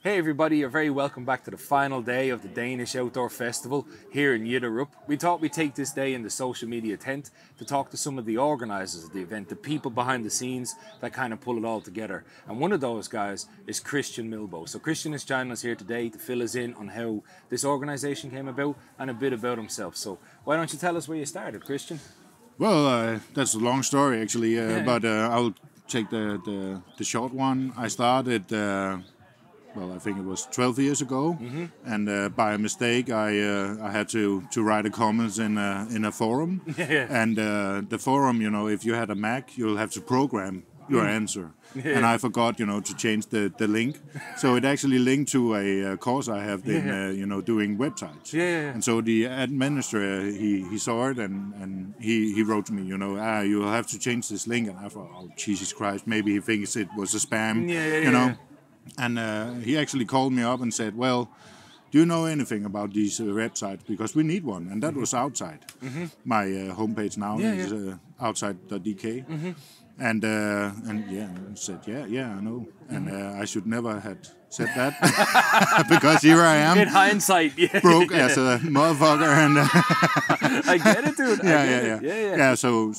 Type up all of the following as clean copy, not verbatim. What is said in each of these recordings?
Hey everybody, you're very welcome back to the final day of the Danish Outdoor Festival here in Jyderup. We thought we'd take this day in the social media tent to talk to some of the organisers of the event, the people behind the scenes that kind of pull it all together. And one of those guys is Christian Milbo. So Christian is joining us here today to fill us in on how this organisation came about and a bit about himself. So why don't you tell us where you started, Christian? Well, that's a long story actually, but I'll take the short one. I started, I think it was 12 years ago, and by a mistake, I had to write a comment in a forum, and the forum, if you had a Mac, you'll have to program your answer. And I forgot, to change the link. So it actually linked to a course I have in, doing websites. And so the administrator, he saw it and he wrote to me, you'll have to change this link. And I thought, oh, Jesus Christ, maybe he thinks it was a spam, you know. And he actually called me up and said, well, do you know anything about these websites? Because we need one. And that was outside. My homepage now is outside.dk. And I said, yeah, I know. And I should never have said that because here I am. In hindsight, broke as a motherfucker. And I get it, dude. Yeah. So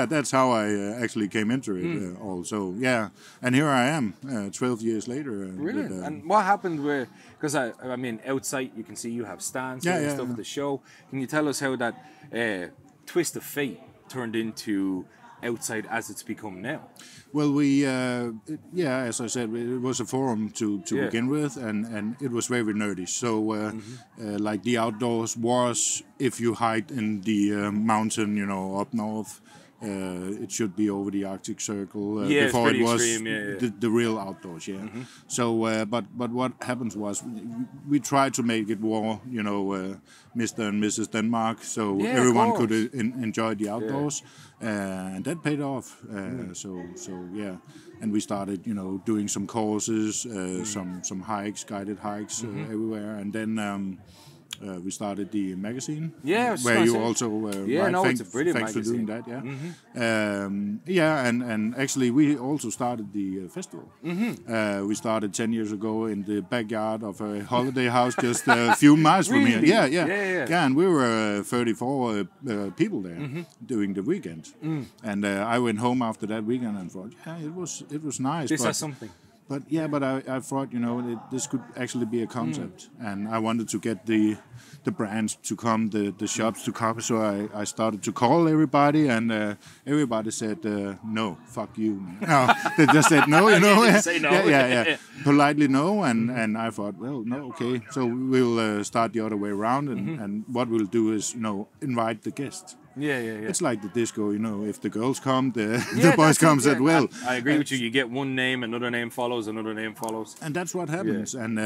that's how I actually came into it. Also, and here I am, 12 years later. Brilliant. And what happened where? Because I mean, outside you can see you have stands and stuff at the show. Can you tell us how that twist of fate turned into outside as it's become now? Well, we, as I said, it was a forum to begin with, and it was very nerdy. So, like the outdoors was, if you hike in the mountain, up north, it should be over the Arctic Circle before it was extreme, the real outdoors. So, but what happens was we tried to make it more, Mr. and Mrs. Denmark, so everyone could enjoy the outdoors, and that paid off. And we started, doing some courses, some hikes, guided hikes everywhere, and then. We started the magazine, where you also write. It's a brilliant thanks magazine. For doing that. And actually we also started the festival. We started 10 years ago in the backyard of a holiday house just a few miles from here. Yeah, and we were 34 people there during the weekend. And I went home after that weekend and thought, it was nice. This has something. But I thought, this could actually be a concept, and I wanted to get the brands to come, the shops to come. So I started to call everybody, and everybody said, no, fuck you. No, they just said no, Say no. Politely no, and I thought, well, no, okay. So we'll start the other way around, and what we'll do is, invite the guests. It's like the disco, if the girls come, the boys come as well. I agree with you. You get one name, another name follows, another name follows. And that's what happens. And,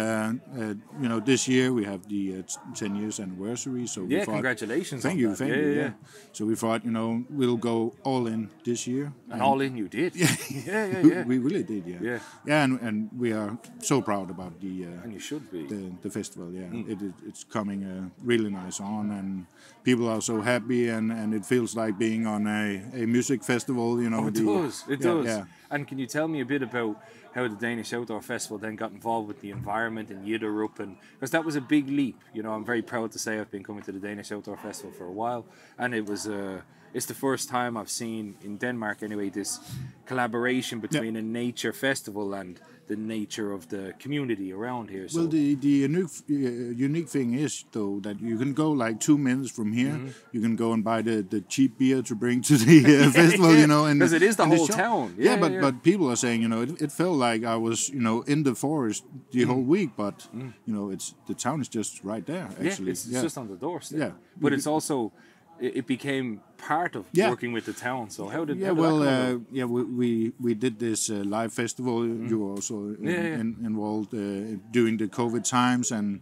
this year we have the 10 years anniversary. So we thought, congratulations. Thank you. So we thought, we'll go all in this year. And all in you did. We really did, and we are so proud about the... and you should be. The festival, It's coming really nice on, and people are so happy, and it feels like being on a music festival, It does. Yeah. And can you tell me a bit about how the Danish Outdoor Festival then got involved with the environment in Jyderup? Because that was a big leap. I'm very proud to say I've been coming to the Danish Outdoor Festival for a while, and it was it's the first time I've seen, in Denmark anyway, this collaboration between a nature festival and the nature of the community around here. So. Well, the unique thing is, though, that you can go like 2 minutes from here. You can go and buy the cheap beer to bring to the festival, Because it is the whole town. But people are saying, it felt like I was, in the forest the whole week, but, the town is just right there, actually. It's just on the doorstep. Yeah. But it's also... It became part of working with the town. So how did that come about? We did this live festival. You were also involved during the COVID times, and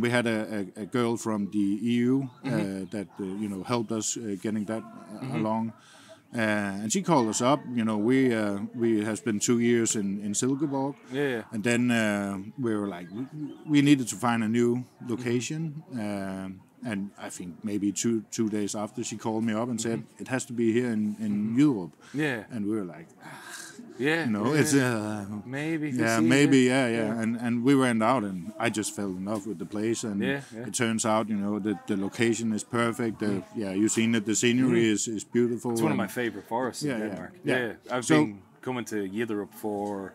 we had a girl from the EU that helped us getting that along. And she called us up. We has been 2 years in Silkeborg. And then we were like, we needed to find a new location. And I think maybe two days after, she called me up and said, it has to be here in Europe. And we were like, Yeah, you know, yeah. it's Maybe. yeah, maybe, yeah. And we went out, and I just fell in love with the place, and it turns out, you know, that the location is perfect. Yeah, you've seen it. The scenery is beautiful. It's one of my favorite forests in Denmark. Yeah. I've been coming to Jyderup for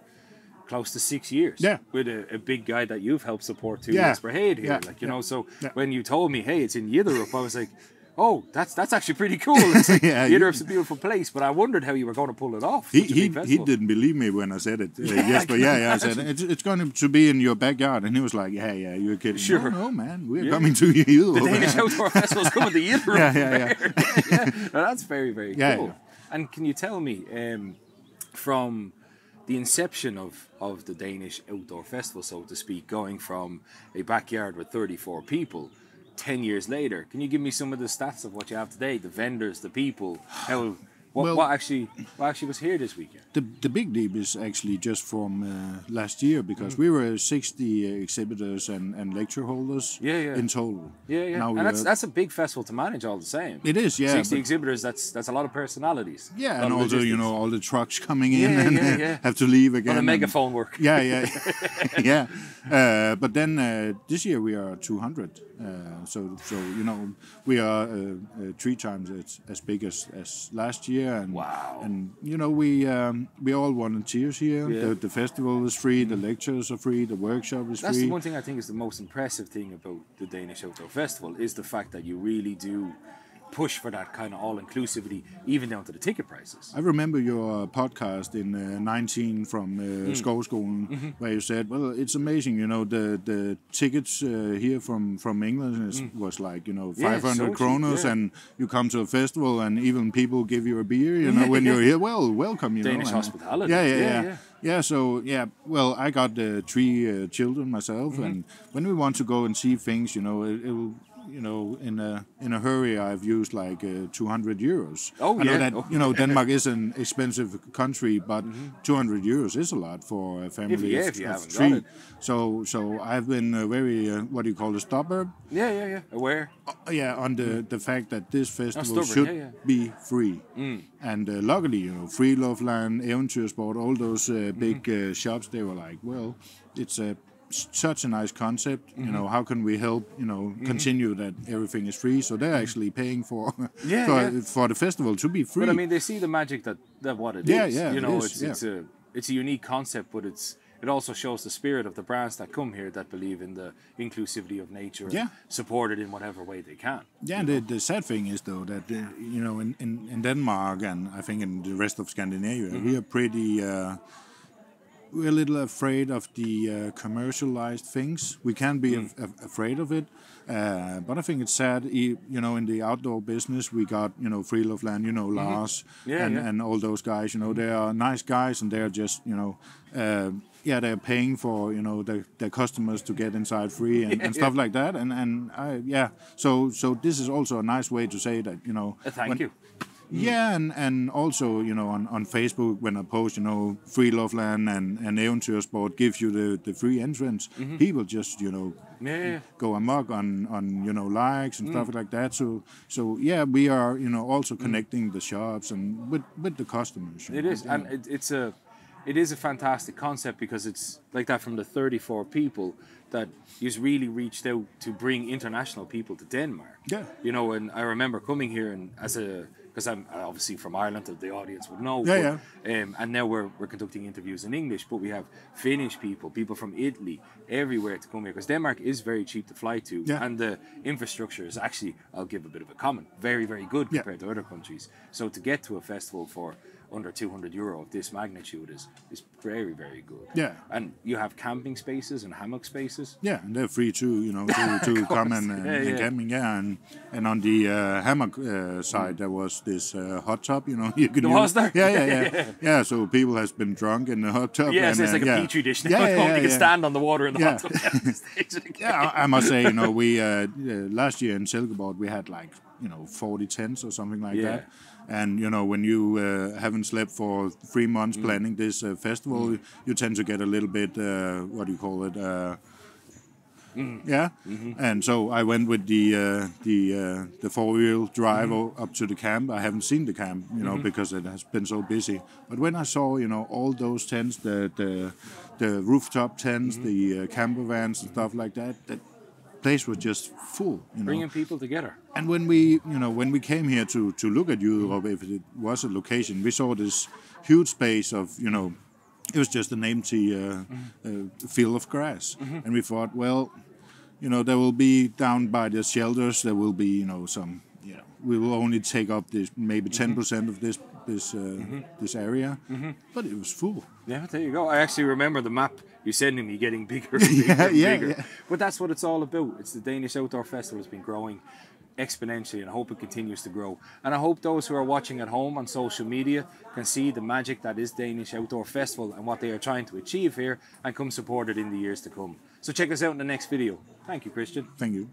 close to 6 years. Yeah. With a big guy that you've helped support too, Yeah. Jesper Hayde here. Yeah. Like, you know, so Yeah. when you told me, hey, it's in Jyderup, I was like, oh, that's actually pretty cool. It's like, Jyderup's a beautiful place, but I wondered how you were going to pull it off. He didn't believe me when I said it. Yes, but I said it's going to be in your backyard, and he was like, yeah, you're kidding. Sure. No, man, we're coming to you. The Danish Outdoor Festivals coming to Jyderup. Yeah. No, that's very, very cool. Yeah. And can you tell me, from the inception of the Danish Outdoor Festival, so to speak, going from a backyard with 34 people, 10 years later, can you give me some of the stats of what you have today? The vendors, the people, what actually was here this weekend? The big leap is actually just from last year, because we were 60 exhibitors and lecture holders in total. Yeah. Now and that's a big festival to manage all the same. It is, 60 exhibitors, that's a lot of personalities. Yeah, and also, you know, all the trucks coming in and have to leave again. On the megaphone work. Yeah. But then this year we are 200. So you know, we are 3 times as big as last year. And, wow. And you know, we all volunteers here. Yeah. The festival is free. The lectures are free. The workshop is free. That's the one thing I think is the most impressive thing about the Danish Outdoor Festival, is the fact that you really do push for that kind of all-inclusivity, even down to the ticket prices. I remember your podcast in 19 from Skovskolen, where you said, well, it's amazing, you know, the tickets here from England was like, you know, 500 kroners, and you come to a festival and even people give you a beer, you know, when you're here. Well, welcome, you Danish know. hospitality. Yeah, so, well, I got 3 children myself, and when we want to go and see things, you know, it will, you know, in a hurry, I've used like 200 euros. Oh, I know that, you know, Denmark is an expensive country, but 200 euros is a lot for a family if you of haven't 3. got it. So I've been very, what do you call it, stubborn? Yeah. Aware. On the fact that this festival should be free. And luckily, you know, Friluftsland, Eventyrsport, all those big shops, they were like, well, it's such a nice concept, you know, how can we help, you know, continue that everything is free? So they're actually paying for the festival to be free. But I mean, they see the magic that what it is. You know, it's a unique concept, but it also shows the spirit of the brands that come here, that believe in the inclusivity of nature and support it in whatever way they can. Yeah, and the sad thing is, though, that, you know, in Denmark, and I think in the rest of Scandinavia, we are pretty... we're a little afraid of the commercialized things. We can be afraid of it, but I think it's sad. You know, in the outdoor business, we got, you know, Friluftsland, you know, Lars and all those guys. You know, they are nice guys, and they're just, you know, they're paying for, you know, their customers to get inside free and stuff like that. So this is also a nice way to say that, you know, thank you. Yeah, and also, you know, on Facebook, when I post, you know, Friluftsland and Eventyrsport gives you the free entrance, people just, you know, go amok on you know, likes and stuff like that. So we are, you know, also connecting the shops and with the customers. It is, and it is a fantastic concept, because it's like that from the 34 people that he's really reached out to bring international people to Denmark. Yeah. You know, and I remember coming here and because I'm obviously from Ireland, the audience would know. And now we're conducting interviews in English, but we have Finnish people from Italy, everywhere to come here, because Denmark is very cheap to fly to, and the infrastructure is actually, I'll give a bit of a comment, very, very good compared to other countries. So to get to a festival for under 200 euro of this magnitude is very, very good. Yeah. And you have camping spaces and hammock spaces. Yeah, and they're free too, you know, to come and camping. Yeah, and on the hammock side, there was this hot tub, you know. You could was there? Yeah, so people has been drunk in the hot tub. Yeah, so it's like a petri dish. You can stand on the water in the hot tub. I must say, you know, we last year in Silkeborg, we had like, you know, 40 tents or something like that. And, you know, when you haven't slept for 3 months planning this festival, you tend to get a little bit, what do you call it, Yeah, and so I went with the 4-wheel drive up to the camp. I haven't seen the camp, you know, because it has been so busy. But when I saw, you know, all those tents, the rooftop tents, the camper vans and stuff like that, that place was just full. You know, Bringing people together. and when we, you know, when we came here to look at Europe, if it was a location, we saw this huge space of, you know, it was just an empty field of grass, and we thought, well, you know, there will be down by the shelters, there will be, you know, some, you know, we will only take up this maybe 10% of this area, but it was full. Yeah, there you go. I actually remember the map you sending me getting bigger and bigger and bigger. Yeah. But that's what it's all about. It's the Danish Outdoor Festival has been growing exponentially, and I hope it continues to grow. And I hope those who are watching at home on social media can see the magic that is Danish Outdoor Festival and what they are trying to achieve here, and come support it in the years to come. So check us out in the next video. Thank you, Christian. Thank you.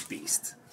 Beast.